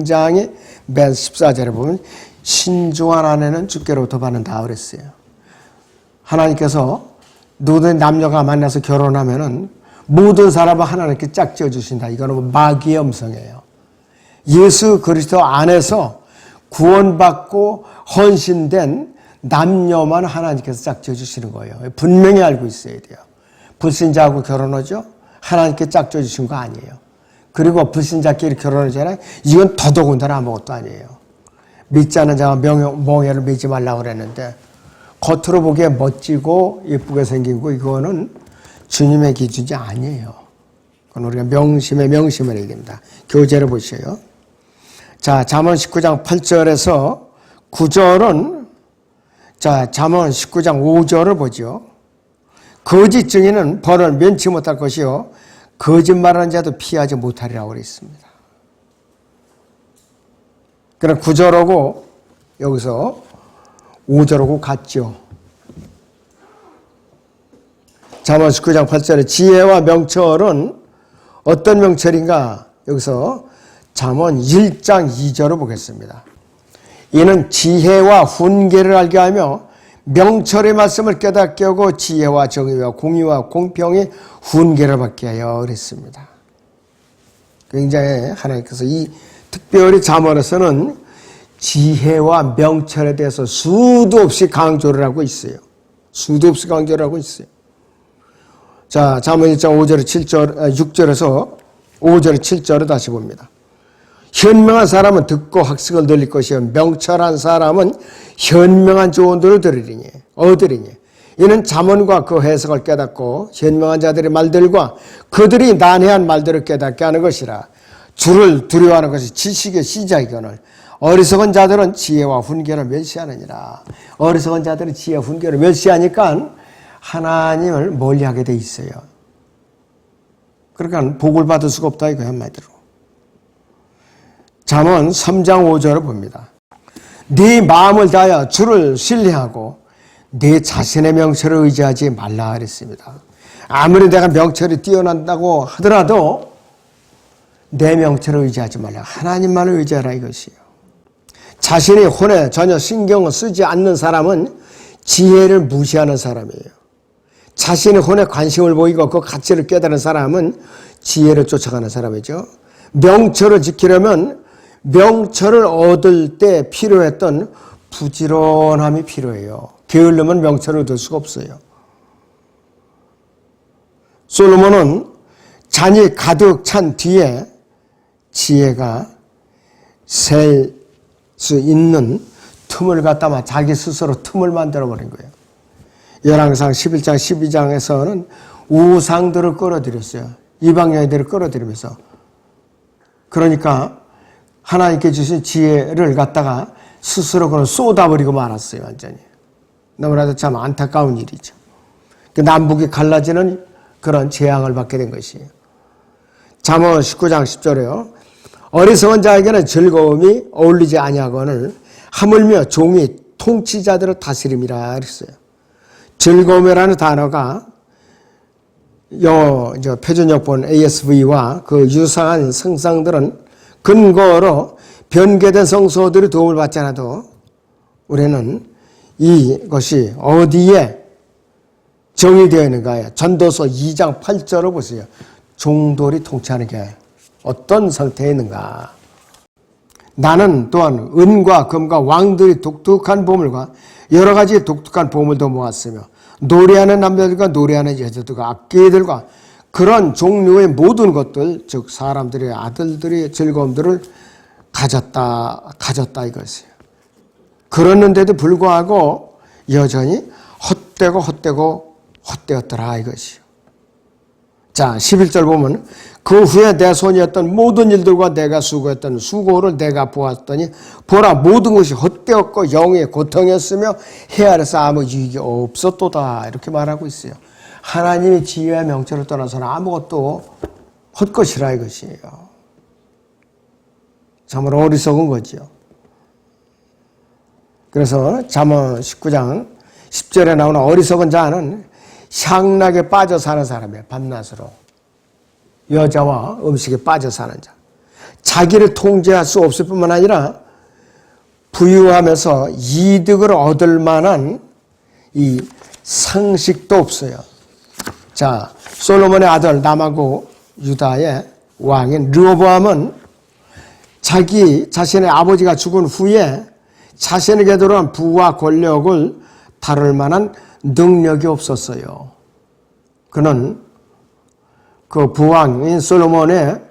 3장의 맨 14절에 보면 신중한 아내는 주께로부터 받는다 그랬어요. 하나님께서 누구든 남녀가 만나서 결혼하면은 모든 사람을 하나님께 짝지어 주신다. 이거는 마귀의 음성이에요. 예수 그리스도 안에서 구원받고 헌신된 남녀만 하나님께서 짝지어 주시는 거예요. 분명히 알고 있어야 돼요. 불신자하고 결혼하죠? 하나님께 짝지어 주신 거 아니에요. 그리고 불신자끼리 결혼하잖아요. 이건 더더군다나 아무것도 아니에요. 믿지 않는 자가 멍에를 믿지 말라고 그랬는데 겉으로 보기에 멋지고 예쁘게 생긴 거 이거는 주님의 기준이 아니에요. 그건 우리가 명심을 해야 됩니다. 교재를 보셔요. 자, 잠언 19장 8절에서 9절은 자, 잠언 19장 5절을 보죠. 거짓 증인은 벌을 면치 못할 것이요 거짓말하는 자도 피하지 못하리라고 그랬습니다. 그럼 9절하고 여기서 5절하고 같죠. 잠언 19장 8절에 지혜와 명철은 어떤 명철인가? 여기서 잠언 1장 2절을 보겠습니다. 이는 지혜와 훈계를 알게 하며 명철의 말씀을 깨닫게 하고 지혜와 정의와 공의와 공평의 훈계를 받게 하여 그랬습니다. 굉장히 하나님께서 이 특별히 잠언에서는 지혜와 명철에 대해서 수도 없이 강조를 하고 있어요. 수도 없이 강조를 하고 있어요. 자, 잠언 1장 5절, 7절, 6절에서 5절, 7절을 다시 봅니다. 현명한 사람은 듣고 학식을 늘릴 것이요 명철한 사람은 현명한 조언들을 얻으리니 이는 잠언과 그 해석을 깨닫고 현명한 자들의 말들과 그들이 난해한 말들을 깨닫게 하는 것이라. 주를 두려워하는 것이 지식의 시작이거늘 어리석은 자들은 지혜와 훈계를 멸시하느니라. 어리석은 자들은 지혜와 훈계를 멸시하니까 하나님을 멀리하게 돼 있어요. 그러니까 복을 받을 수가 없다 이거야 한마디로. 잠언 3장 5절을 봅니다. 네 마음을 다하여 주를 신뢰하고 네 자신의 명철을 의지하지 말라 그랬습니다. 아무리 내가 명철이 뛰어난다고 하더라도 내 명철을 의지하지 말라. 하나님만을 의지하라 이것이에요. 자신의 혼에 전혀 신경을 쓰지 않는 사람은 지혜를 무시하는 사람이에요. 자신의 혼에 관심을 보이고 그 가치를 깨달은 사람은 지혜를 쫓아가는 사람이죠. 명철을 지키려면 명철을 얻을 때 필요했던 부지런함이 필요해요. 게으르면 명철을 얻을 수가 없어요. 솔로몬은 잔이 가득 찬 뒤에 지혜가 셀 수 있는 틈을 갖다가 자기 스스로 틈을 만들어버린 거예요. 열왕상 11장 12장에서는 우상들을 끌어들였어요. 이방여인들을 끌어들이면서. 그러니까 하나님께 주신 지혜를 갖다가 스스로 그걸 쏟아버리고 말았어요. 완전히. 너무나도 참 안타까운 일이죠. 남북이 갈라지는 그런 재앙을 받게 된 것이에요. 잠언 19장 10절에요. 어리석은 자에게는 즐거움이 어울리지 아니하거늘 하물며 종이 통치자들을 다스림이라 그랬어요. 즐거움이라는 단어가 영어 표준역본 ASV와 그 유사한 성상들은 근거로 변개된 성서들이 도움을 받지 않아도 우리는 이것이 어디에 정의되어 있는가요? 전도서 2장 8절을 보세요. 종돌이 통치하는 게 어떤 상태에 있는가. 나는 또한 은과 금과 왕들이 독특한 보물과 여러 가지 독특한 보물도 모았으며 노래하는 남자들과 노래하는 여자들과 악기들과 그런 종류의 모든 것들, 즉 사람들의 아들들의 즐거움들을 가졌다 이것이에요. 그랬는데도 불구하고 여전히 헛되었더라 이것이요. 자, 11절 보면 그 후에 내 손이었던 모든 일들과 내가 수고했던 수고를 내가 보았더니 보라 모든 것이 헛되었고 영의 고통이었으며 해 아래서 아무 유익이 없었도다 이렇게 말하고 있어요. 하나님의 지혜와 명철을 떠나서는 아무것도 헛것이라 이것이에요. 참으로 어리석은 거죠. 그래서 잠언 19장 10절에 나오는 어리석은 자는 향락에 빠져 사는 사람이에요. 밤낮으로. 여자와 음식에 빠져 사는 자. 자기를 통제할 수 없을 뿐만 아니라 부유하면서 이득을 얻을 만한 이 상식도 없어요. 자, 솔로몬의 아들 남하고 유다의 왕인 르호보암은 자기 자신의 아버지가 죽은 후에 자신에게 들어온 부와 권력을 다룰 만한 능력이 없었어요. 그는 그 부왕인 솔로몬의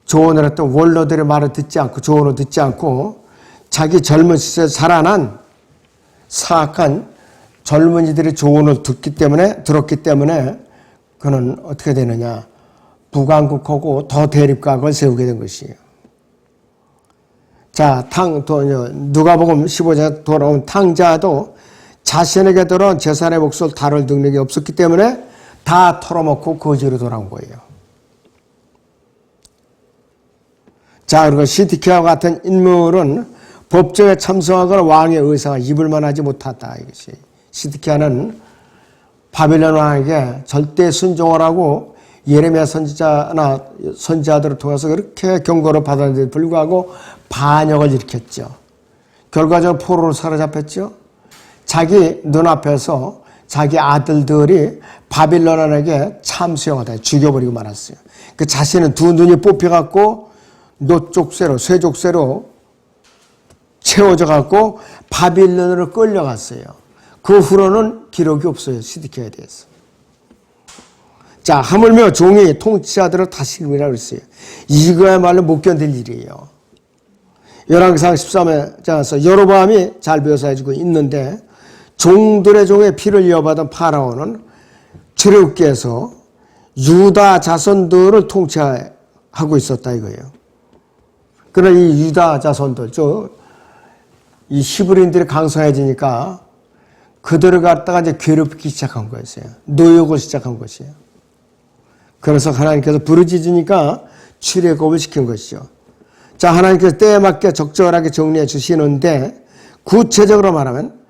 조언을 했던 원로들의 말을 듣지 않고 조언을 듣지 않고 자기 젊은 시절에 자라난 사악한 젊은이들의 조언을 들었기 때문에 그는 어떻게 되느냐, 부강국하고 더 대립각을 세우게 된 것이에요. 자, 누가복음 15장에 돌아온 탕자도 자신에게 들어온 재산의 몫을 다룰 능력이 없었기 때문에 다 털어먹고 거지로 돌아온 거예요. 자, 그리고 시드키야와 같은 인물은 법정에 참석하거나 왕의 의사가 입을만 하지 못하다. 이것이. 시드키야는 바빌론 왕에게 절대 순종을 하고 예레미야 선지자나 선지자들을 통해서 그렇게 경고를 받았는데도 불구하고 반역을 일으켰죠. 결과적으로 포로로 사로잡혔죠. 자기 눈앞에서 자기 아들들이 바빌론 왕에게 참수형하다 죽여버리고 말았어요. 그 자신은 두 눈이 뽑혀갖고 노쪽새로 쇠족새로 채워져 갖고 바빌론으로 끌려갔어요. 그 후로는 기록이 없어요. 시드키야에 대해서. 자, 하물며 종이 통치자들을 다스림이라고 했어요. 이거야말로 못 견딜 일이에요. 열왕기상 13장에서 여로보암이 잘 묘사해주고 있는데 종들의 종의 피를 이어받은 파라오는 출애굽기에서 유다 자손들을 통치하고 있었다 이거예요. 그러나 이 유다 자손들, 이 히브리인들이 강성해지니까 그들을 갖다가 이제 괴롭히기 시작한 거였어요. 노역을 시작한 것이에요. 그래서 하나님께서 부르짖으니까 출애굽을 시킨 것이죠. 자, 하나님께서 때에 맞게 적절하게 정리해 주시는데 구체적으로 말하면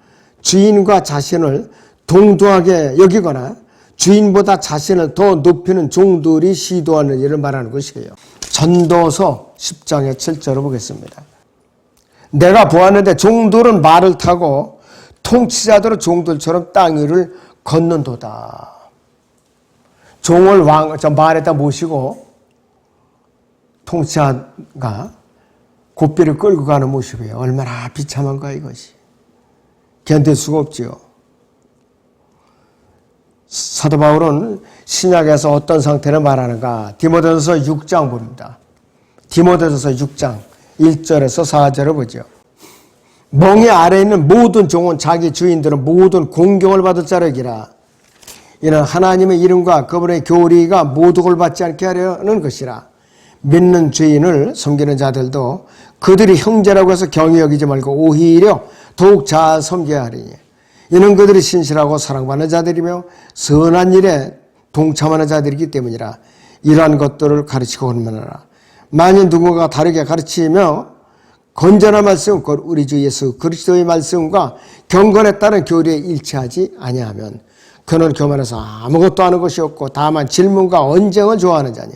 주인과 자신을 동등하게 여기거나 주인보다 자신을 더 높이는 종들이 시도하는 일을 말하는 것이에요. 전도서 10장의 7절을 보겠습니다. 내가 보았는데 종들은 말을 타고 통치자들은 종들처럼 땅 위를 걷는도다. 종을 말에다 모시고 통치자가 고삐를 끌고 가는 모습이에요. 얼마나 비참한가 이것이. 견딜 수가 없지요. 사도 바울은 신약에서 어떤 상태를 말하는가? 디모데전서 6장 봅니다. 디모데전서 6장 1절에서 4절을 보죠. 멍에 아래에 있는 모든 종은 자기 주인들은 모든 공경을 받을 자르기라. 이는 하나님의 이름과 그분의 교리가 모독을 받지 않게 하려는 것이라. 믿는 주인을 섬기는 자들도 그들이 형제라고 해서 경히 여기지 말고 오히려 더욱 잘 섬겨야 하리니 이는 그들이 신실하고 사랑받는 자들이며 선한 일에 동참하는 자들이기 때문이라. 이러한 것들을 가르치고 혼문하라. 만일 누군가가 다르게 가르치며 건전한 말씀, 곧 우리 주 예수 그리스도의 말씀과 경건에 따른 교리에 일치하지 아니하면 그는 교만해서 아무것도 아는 것이 없고 다만 질문과 언쟁을 좋아하는 자니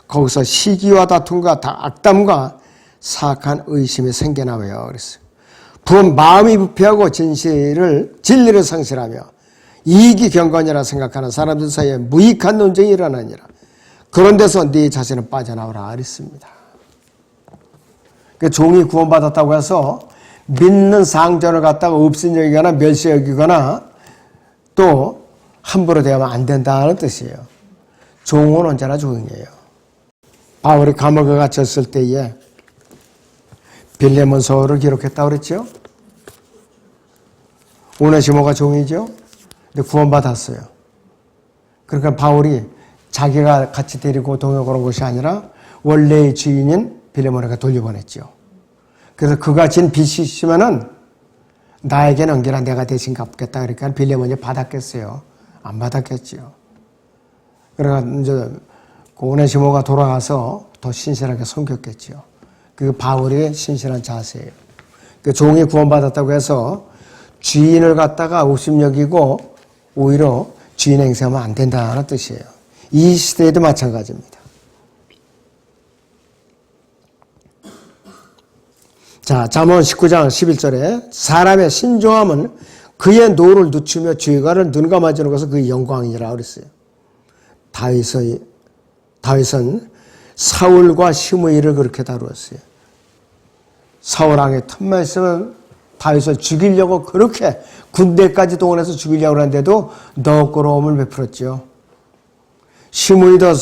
거기서 시기와 다툼과 악담과 사악한 의심이 생겨나며 그랬어요. 마음이 부패하고 진리를 상실하며 이익이 경건이라 생각하는 사람들 사이에 무익한 논쟁이 일어나니라. 그런 데서 네 자신은 빠져나오라 그랬습니다. 종이 구원받았다고 해서 믿는 상전을 갖다가 없인 여기거나 멸시 여기거나 또 함부로 대하면 안 된다는 뜻이에요. 종은 언제나 종이에요. 바울이 감옥에 갇혔을 때에 빌레몬서를 기록했다고 그랬죠. 오네시모가 종이죠. 근데 구원받았어요. 그러니까 바울이 자기가 같이 데리고 동역을 온 것이 아니라 원래의 주인인 빌레몬에게 돌려보냈죠. 그래서 그가 진 빚이 있으면은 나에게 넘기라 내가 대신 갚겠다. 그러니까 빌레몬이 받았겠어요. 안 받았겠죠. 그러니까 이제 오네시모가 돌아가서 더 신실하게 섬겼겠죠. 그 바울의 신실한 자세예요. 그 종이 구원받았다고 해서 주인을 갖다가 업심여기고 오히려 주인 행세하면 안 된다는 뜻이에요. 이 시대에도 마찬가지입니다. 자, 잠언 19장 11절에 사람의 신중함은 그의 노를 늦추며 죄가를 눈감아주는 것은 그의 영광이라 그랬어요. 다윗은 사울과 시므이를 그렇게 다루었어요. 사울 왕의 틈만 있으면 다윗을 죽이려고 그렇게 군대까지 동원해서 죽이려고 하는데도 너그러움을 베풀었죠. 시므이도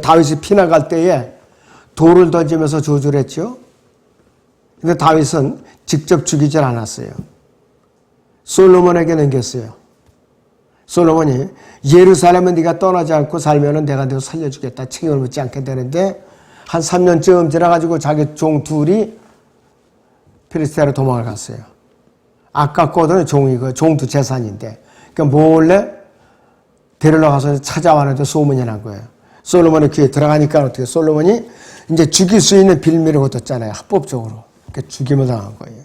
다윗이 피나갈 때에 돌을 던지면서 저주를 했죠. 근데 다윗은 직접 죽이질 않았어요. 솔로몬에게 넘겼어요. 솔로몬이 예루살렘은 네가 떠나지 않고 살면은 내가 너 살려주겠다. 책임을 묻지 않게 되는데 한 3년쯤 지나가지고 자기 종 둘이 필리스티아로 도망을 갔어요. 아깝거든요. 종이 종도 재산인데. 그러니까 몰래 데리러 가서 찾아왔는데 소문이 난 거예요. 솔로몬의 귀에 들어가니까 어떻게 솔로몬이 이제 죽일 수 있는 빌미를 얻었잖아요. 합법적으로. 그러니까 죽임을 당한 거예요.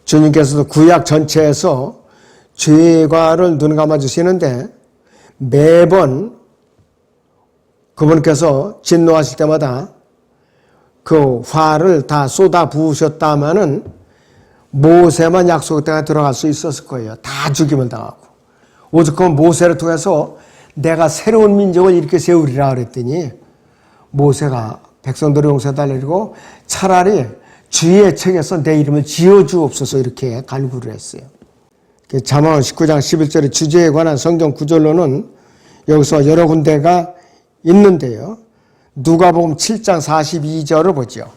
주님께서도 구약 전체에서 죄과를 눈감아 주시는데 매번 그분께서 진노하실 때마다 그 화를 다 쏟아 부으셨다면은 모세만 약속의 땅에 들어갈 수 있었을 거예요. 다 죽임을 당하고. 오직 그 모세를 통해서 내가 새로운 민족을 이렇게 세우리라 그랬더니 모세가 백성들을 용서해달라고 차라리 주의 책에서 내 이름을 지어주옵소서 이렇게 간구를 했어요. 잠언 19장 11절의 주제에 관한 성경 구절로는 여기서 여러 군데가 있는데요. 누가복음 7장 42절을 보죠.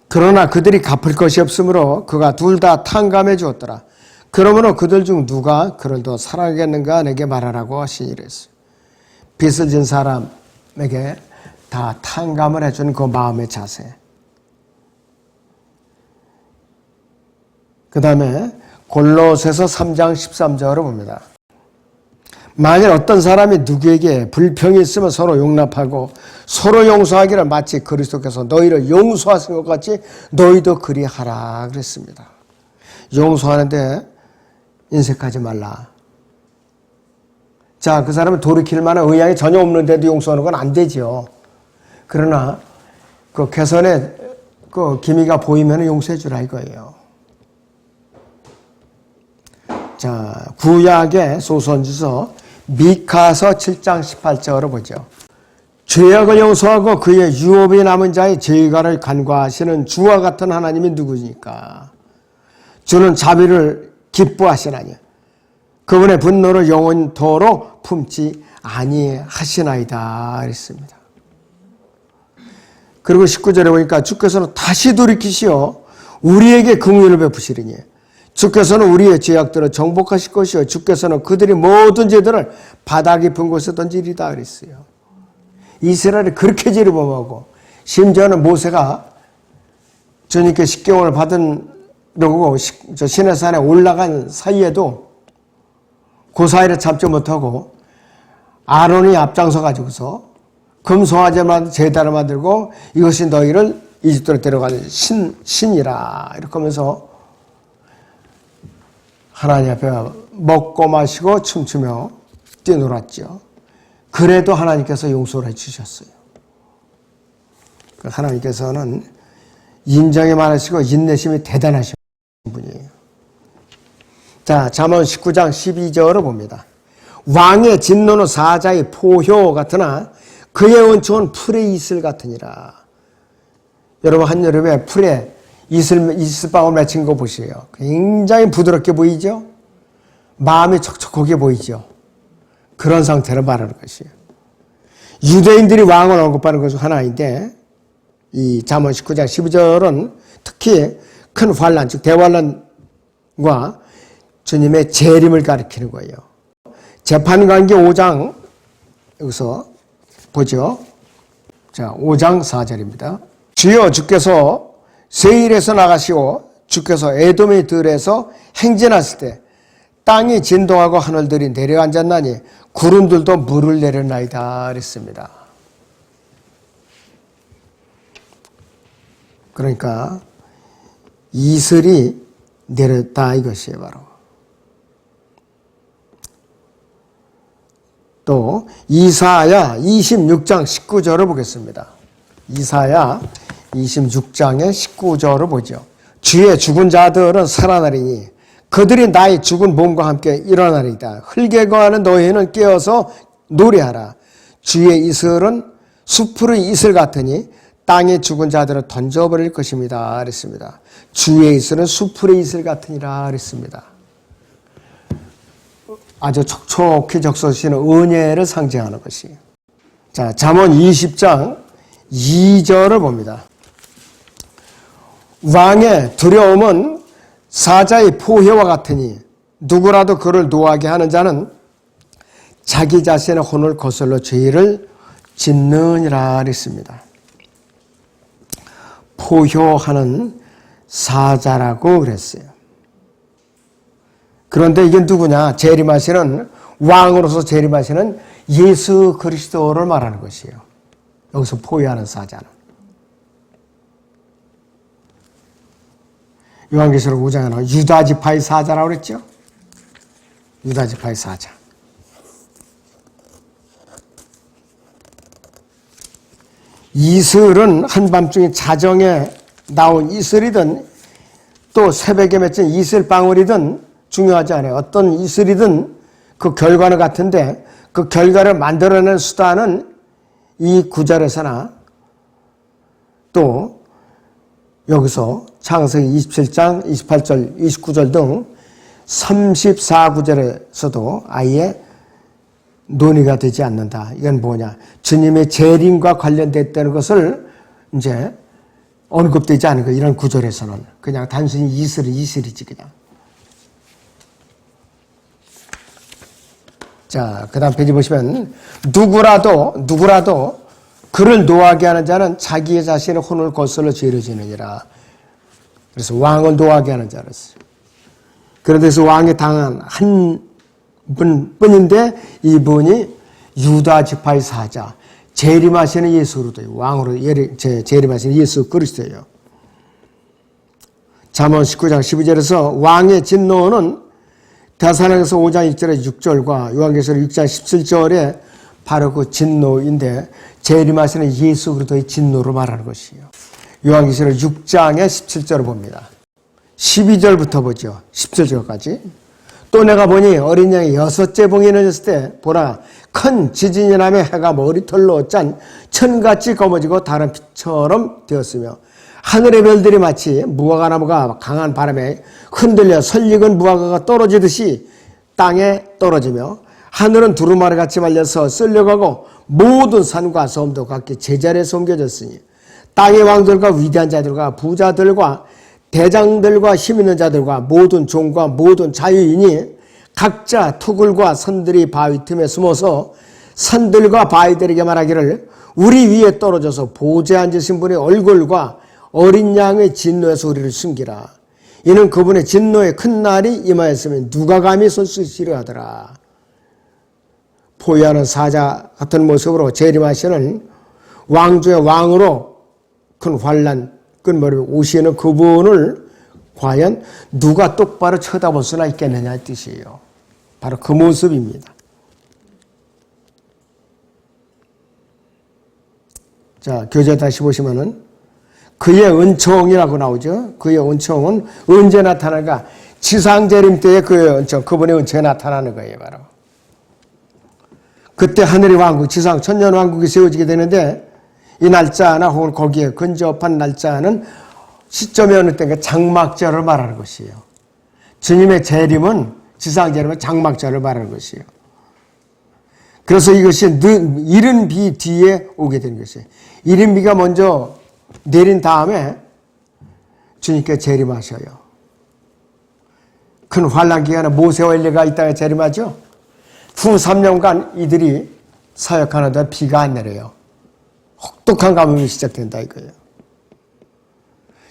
그러나 그들이 갚을 것이 없으므로 그가 둘 다 탕감해 주었더라. 그러므로 그들 중 누가 그를 더 사랑하겠는가 내게 말하라고 하시니 이랬어요. 빚을 진 사람에게 다 탕감을 해주는 그 마음의 자세. 그 다음에 골로새서 3장 13절을 봅니다. 만일 어떤 사람이 누구에게 불평이 있으면 서로 용납하고 서로 용서하기를 마치 그리스도께서 너희를 용서하신 것 같이 너희도 그리하라 그랬습니다. 용서하는데 인색하지 말라. 자, 그 사람은 돌이킬 만한 의향이 전혀 없는데도 용서하는 건 안 되죠. 그러나 그 개선의 그 기미가 보이면 용서해 주라 이거예요. 자, 구약의 소선지서 미카서 7장 18절을 보죠. 죄악을 용서하고 그의 유업이 남은 자의 죄가를 간과하시는 주와 같은 하나님이 누구니까? 주는 자비를 기뻐하시나니 그분의 분노를 영원토록 품지 아니하시나이다 그랬습니다. 그리고 19절에 보니까 주께서는 다시 돌이키시어 우리에게 긍휼을 베푸시리니 주께서는 우리의 죄악들을 정복하실 것이요 주께서는 그들이 모든 죄들을 바다 깊은 곳에 던지리다 그랬어요. 이스라엘이 그렇게 죄를 범하고 심지어는 모세가 주님께 십계명을 받으려고 시내산에 올라간 사이에도 그 사이를 참지 못하고 아론이 앞장서 가지고서 금송아지만 제단을 만들고 이것이 너희를 이집트로 데려갈 신이라 이렇게 하면서 하나님 앞에 먹고 마시고 춤추며 뛰놀았죠. 그래도 하나님께서 용서를 해주셨어요. 하나님께서는 인정이 많으시고 인내심이 대단하신 분이에요. 자, 잠언 19장 12절을 봅니다. 왕의 진노는 사자의 포효 같으나 그의 원총은 풀의 이슬 같으니라. 여러분 한여름에 풀에 이슬방울 맺힌 거 보세요. 굉장히 부드럽게 보이죠? 마음이 촉촉하게 보이죠? 그런 상태를 말하는 것이에요. 유대인들이 왕을 언급하는 것 중 하나인데 이 잠언 19장 12절은 특히 큰 환난, 즉 대환난과 주님의 재림을 가리키는 거예요. 재판관계 5장 여기서 보죠. 자, 5장 4절입니다. 주여 주께서 세일에서 나가시오 주께서 에돔의 들에서 행진하실 때 땅이 진동하고 하늘들이 내려앉았나니 구름들도 물을 내렸나이다 그랬습니다. 그러니까 이슬이 내렸다 이것이에요 바로. 또 이사야 26장 19절을 보겠습니다. 이사야 26장의 19절을 보죠. 주의 죽은 자들은 살아나리니 그들이 나의 죽은 몸과 함께 일어나리이다. 흙에 거하는 너희는 깨어서 노래하라. 주의 이슬은 수풀의 이슬 같으니 땅에 죽은 자들은 던져버릴 것입니다. 그랬습니다. 주의 이슬은 수풀의 이슬 같으니라 그랬습니다. 아주 촉촉히 적셔지는 은혜를 상징하는 것이에요. 자, 잠언 20장 2절을 봅니다. 왕의 두려움은 사자의 포효와 같으니 누구라도 그를 노하게 하는 자는 자기 자신의 혼을 거슬러 죄를 짓느니라 그랬습니다. 포효하는 사자라고 그랬어요. 그런데 이게 누구냐? 재림하시는 왕으로서 재림하시는 예수 그리스도를 말하는 것이에요. 여기서 포효하는 사자는. 요한계시록 5장에는 유다 지파의 사자라고 그랬죠? 유다 지파의 사자. 이슬은 한밤중에 자정에 나온 이슬이든 또 새벽에 맺힌 이슬방울이든 중요하지 않아요. 어떤 이슬이든 그 결과는 같은데 그 결과를 만들어내는 수단은 이 구절에서나 또 여기서 창세기 27장, 28절, 29절 등 34구절에서도 아예 논의가 되지 않는다. 이건 뭐냐? 주님의 재림과 관련됐다는 것을 이제 언급되지 않은 거. 이런 구절에서는 그냥 단순히 이슬이지 그냥. 자, 그 다음 페이지 보시면 누구라도 그를 노하게 하는 자는 자기 자신의 혼을 거슬러 죄를 지느니라. 그래서 왕을 노하게 하는 자였어요. 그런데서 왕에 당한 한 분뿐인데 이분이 유다 지파의 사자, 재림하시는 예수 그리스도예요. 왕으로 재림하시는 예수 그리스도예요. 잠언 19장 12절에서 왕의 진노는 데살로니가서 5장 1절에 6절과 요한계시록 6장 17절에 바로 그 진노인데 재림하시는 예수 그리스도의 진노를 말하는 것이에요. 요한계시록 6장의 17절을 봅니다. 12절부터 보죠. 17절까지. 또 내가 보니 어린 양이 6째 봉이 넣었을 때 보라 큰 지진이 나며 해가 머리털로 짠 천같이 검어지고 다른 빛처럼 되었으며 하늘의 별들이 마치 무화과나무가 강한 바람에 흔들려 설익은 무화과가 떨어지듯이 땅에 떨어지며 하늘은 두루마리같이 말려서 쓸려가고 모든 산과 섬도 각기 제자리에 옮겨졌으니 땅의 왕들과 위대한 자들과 부자들과 대장들과 힘 있는 자들과 모든 종과 모든 자유인이 각자 토굴과 산들이 바위 틈에 숨어서 산들과 바위들에게 말하기를 우리 위에 떨어져서 보좌에 앉으신 분의 얼굴과 어린 양의 진노에서 우리를 숨기라. 이는 그분의 진노의 큰 날이 임하였으면 누가 감히 손쓰시려 하더라. 포효하는 사자 같은 모습으로 재림하시는 왕중의 왕으로 큰 환난 끝머리 오시는 그분을 과연 누가 똑바로 쳐다볼 수나 있겠느냐의 뜻이에요. 바로 그 모습입니다. 자, 교재 다시 보시면은 그의 은총이라고 나오죠. 그의 은총은 언제 나타나는가? 지상재림 때에 그의 은총, 그분의 은총이 나타나는 거예요. 바로. 그때 하늘의 왕국, 지상 천년 왕국이 세워지게 되는데 이 날짜나 혹은 거기에 근접한 날짜는 시점이 어느 때인가 장막절을 말하는 것이에요. 주님의 재림은 지상재림은 장막절을 말하는 것이에요. 그래서 이것이 이른 비 뒤에 오게 되는 것이에요. 이른 비가 먼저 내린 다음에 주님께 재림하셔요. 큰 환난 기간에 모세와 엘리야가 있다가 재림하죠. 후 3년간 이들이 사역하는데 비가 안 내려요. 혹독한 가뭄이 시작된다 이거예요.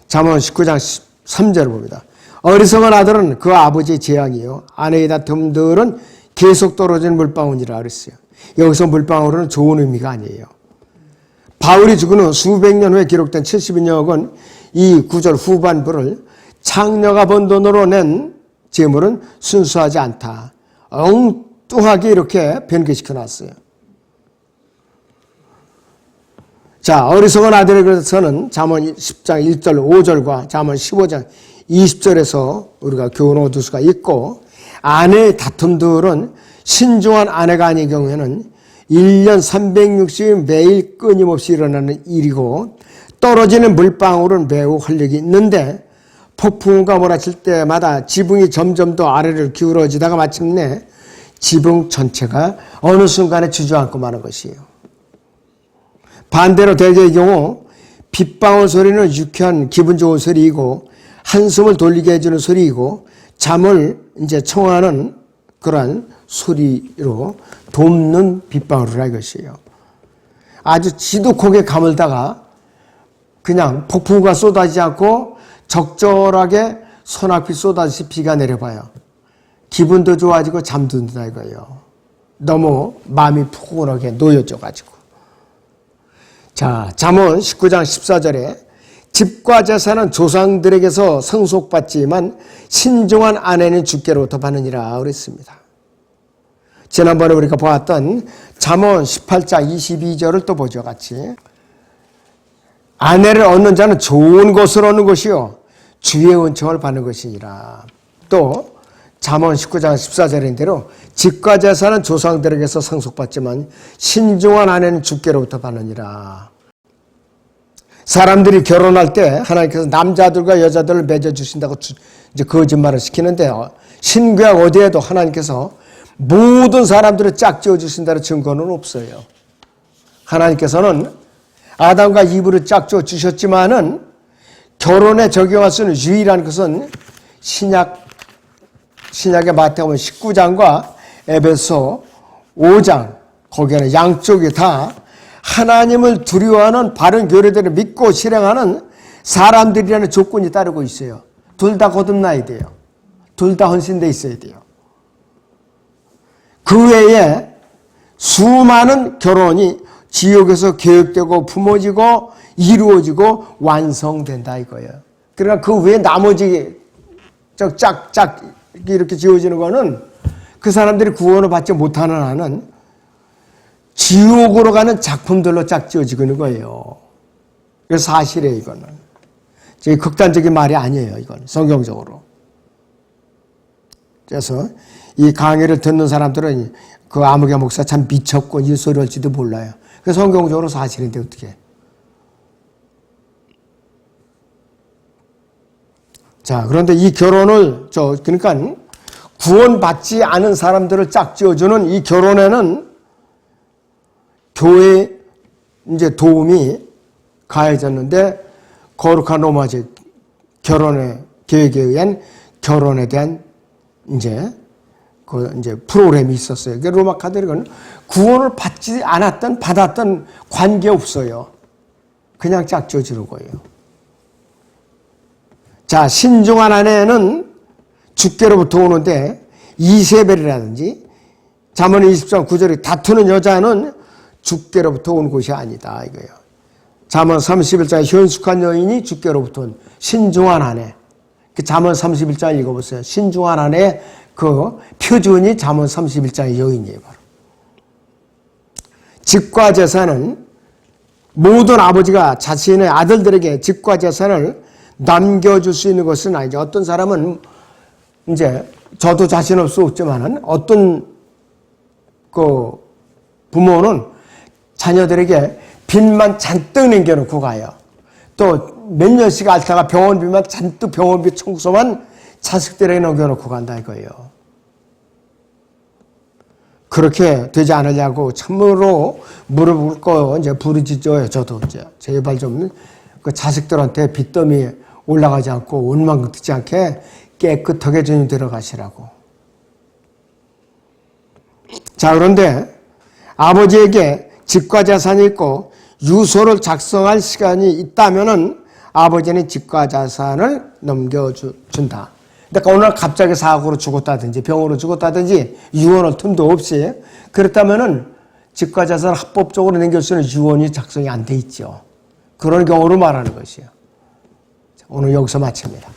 잠언 19장 3절을 봅니다. 어리석은 아들은 그 아버지의 재앙이요 아내의 다툼들은 계속 떨어지는 물방울이라 그랬어요. 여기서 물방울은 좋은 의미가 아니에요. 바울이 죽은 후 수백 년 후에 기록된 70인역은 이 구절 후반부를 창녀가 번 돈으로 낸 재물은 순수하지 않다. 엉뚱하게 이렇게 변개시켜 놨어요. 자, 어리석은 아들에게서는 잠언 10장 1절 5절과 잠언 15장 20절에서 우리가 교훈을 얻을 수가 있고, 아내의 다툼들은 신중한 아내가 아닌 경우에는 1년 360일 매일 끊임없이 일어나는 일이고, 떨어지는 물방울은 매우 활력이 있는데 폭풍우가 몰아칠 때마다 지붕이 점점 더 아래를 기울어지다가 마침내 지붕 전체가 어느 순간에 주저앉고 마는 것이에요. 반대로 대개의 경우 빗방울 소리는 유쾌한 기분 좋은 소리이고 한숨을 돌리게 해주는 소리이고 잠을 이제 청하는 그런 소리로 돕는 빗방울이라 이것이에요. 아주 지독하게 가물다가 그냥 폭풍우가 쏟아지지 않고 적절하게 소낙비 쏟아지듯이 비가 내려봐요. 기분도 좋아지고 잠도 든다 이거예요. 너무 마음이 포근하게 놓여져가지고. 자, 잠언 19장 14절에 집과 재산은 조상들에게서 상속받지만 신중한 아내는 주께로부터 받느니라 그랬습니다. 지난번에 우리가 보았던 잠언 18장 22절을 또 보죠, 같이. 아내를 얻는 자는 좋은 것을 얻는 것이요 주의 은총을 받는 것이니라. 또 잠언 19장 14절인 대로 집과 재산은 조상들에게서 상속받지만 신중한 아내는 주께로부터 받느니라. 사람들이 결혼할 때 하나님께서 남자들과 여자들을 맺어주신다고 이제 거짓말을 시키는데, 신구약 어디에도 하나님께서 모든 사람들을 짝지어 주신다는 증거는 없어요. 하나님께서는 아담과 이브를 짝지어 주셨지만은 결혼에 적용할 수 있는 유일한 것은 신약의 마태복음 19장과 에베소 5장, 거기에는 양쪽이 다 하나님을 두려워하는 바른 교례들을 믿고 실행하는 사람들이라는 조건이 따르고 있어요. 둘 다 거듭나야 돼요. 둘 다 헌신되어 있어야 돼요. 그 외에 수많은 결혼이 지옥에서 계획되고 품어지고 이루어지고 완성된다 이거예요. 그러나 그 외에 나머지 짝짝 이렇게 지어지는 거는 그 사람들이 구원을 받지 못하는 한은 지옥으로 가는 작품들로 짝 지어지고 있는 거예요. 그래서 사실이에요, 이거는. 저기 극단적인 말이 아니에요, 이건. 성경적으로. 그래서 이 강의를 듣는 사람들은 그 아무개 목사 참 미쳤고 이 소리 할지도 몰라요. 그 성경적으로 사실인데 어떻게. 자, 그런데 이 결혼을 그러니까 구원받지 않은 사람들을 짝지어주는 이 결혼에는 교회 이제 도움이 가해졌는데, 거룩한 로마제 결혼의 계획에 의한 결혼에 대한 이제 프로그램이 있었어요. 로마 카톨릭은 구원을 받지 않았던 받았던 관계 없어요. 그냥 짝지어주는 거예요. 자, 신중한 아내는 주께로부터 오는데 이세벨이라든지 잠언 20장 9절에 다투는 여자는 주께로부터 온 것이 아니다 이거예요. 잠언 31장 현숙한 여인이 주께로부터 온 신중한 아내. 그 잠언 31장 읽어보세요. 신중한 아내의 그 표준이 잠언 31장의 여인이에요. 바로. 집과 재산은 모든 아버지가 자신의 아들들에게 집과 재산을 남겨줄 수 있는 것은 아니죠. 어떤 사람은 이제 저도 자신 없을 수 없지만은 어떤 그 부모는 자녀들에게 빚만 잔뜩 남겨놓고 가요. 또 몇 년씩 앓다가 병원비만 잔뜩 병원비 청구서만 자식들에게 넘겨놓고 간다 이거예요. 그렇게 되지 않으려고 참으로 무릎 꿇고 이제 부르짖어요. 저도 이제 제발 좀 그 자식들한테 빚더미 올라가지 않고 원망 듣지 않게 깨끗하게 주님 들어가시라고. 자, 그런데 아버지에게 집과 재산이 있고 유서를 작성할 시간이 있다면은 아버지는 집과 재산을 넘겨준다. 그러니까 오늘 갑자기 사고로 죽었다든지 병으로 죽었다든지 유언할 틈도 없이 그렇다면은 집과 재산을 합법적으로 남길 수 있는 유언이 작성이 안 돼 있죠. 그런 경우로 말하는 것이에요. 오늘 여기서 마칩니다.